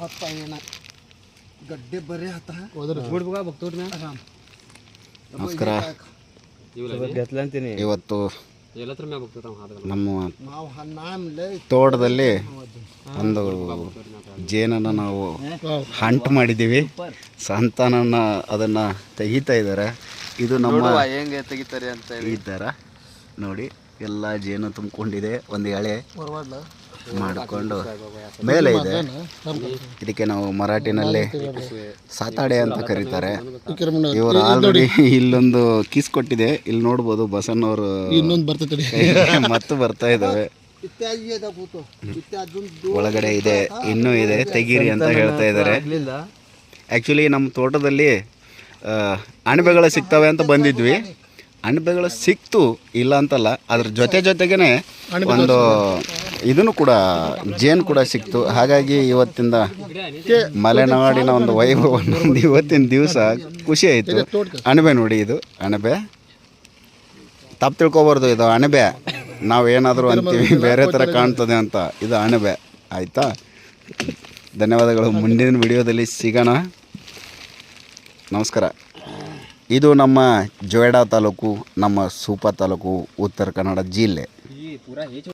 आता येणार गड्डे बरे आता गुड बघा बघतो ना आराम ನಮಸ್ಕಾರ. ಇವತ್ತು ನಮ್ಮ नाव हा नाम लय ತೋಟದಲ್ಲಿ ಒಂದು ಜೇನನ್ನು ನಾವು ಹಂಟ್ ಮಾಡಿದ್ದೀವಿ. ಸಂತಾನನ ಅದನ್ನು ತೆಗಿತಾ ಇದ್ದಾರೆ. ಇದು ನಮ್ಮ ಹೆಂಗೆ ತೆಗಿತಾರೆ ಅಂತ ಈ ಥರ ನೋಡಿ ಎಲ್ಲ ಜೇನು ತುಂಬಿಕೊಂಡಿದೆ. ಒಂದು ಎಳೆ ಮಾಡಿಕೊಂಡು ಮೇಲೆ ಇದೆ. ಇದಕ್ಕೆ ನಾವು ಮರಾಠಿನಲ್ಲಿ ಸಾತಾಡೆ ಅಂತ ಕರೀತಾರೆ. ಇವರು ಆಲ್ರೆಡಿ ಇಲ್ಲೊಂದು ಕಿಸ್ ಕೊಟ್ಟಿದೆ. ಇಲ್ಲಿ ನೋಡ್ಬೋದು ಬಸಣ್ಣವರು ಮತ್ತು ಬರ್ತಾ ಇದ್ದಾವೆ. ಒಳಗಡೆ ಇದೆ, ಇನ್ನೂ ಇದೆ, ತೆಗೀರಿ ಅಂತ ಹೇಳ್ತಾ ಇದ್ದಾರೆ. ಆ್ಯಕ್ಚುಲಿ ನಮ್ಮ ತೋಟದಲ್ಲಿ ಅಣಬೆಗಳು ಸಿಗ್ತವೆ ಅಂತ ಬಂದಿದ್ವಿ. ಅಣಬೆಗಳು ಸಿಕ್ತು ಇಲ್ಲ ಅಂತಲ್ಲ, ಅದ್ರ ಜೊತೆಗೇ ಒಂದು ಇದನ್ನು ಕೂಡ ಜೇನು ಕೂಡ ಸಿಕ್ತು. ಹಾಗಾಗಿ ಇವತ್ತಿಂದ ಮಲೆನಾಡಿನ ಒಂದು ವೈಭವವನ್ನು ಇವತ್ತಿನ ದಿವಸ ಖುಷಿ ಆಯಿತು. ಅಣಬೆ ನೋಡಿ, ಇದು ಅಣಬೆ, ತಪ್ಪು ತಿಳ್ಕೊಬಾರ್ದು, ಇದು ಅಣಬೆ. ನಾವೇನಾದರೂ ಅಂತೀವಿ ಬೇರೆ ಥರ ಕಾಣ್ತದೆ ಅಂತ, ಇದು ಅಣಬೆ. ಆಯಿತಾ, ಧನ್ಯವಾದಗಳು. ಮುಂದಿನ ವಿಡಿಯೋದಲ್ಲಿ ಸಿಗೋಣ. ನಮಸ್ಕಾರ. ಇದು ನಮ್ಮ ಜೊಯ್ಡಾ ತಾಲೂಕು, ನಮ್ಮ ಸೂಪಾ ತಾಲೂಕು, ಉತ್ತರ ಕನ್ನಡ ಜಿಲ್ಲೆ.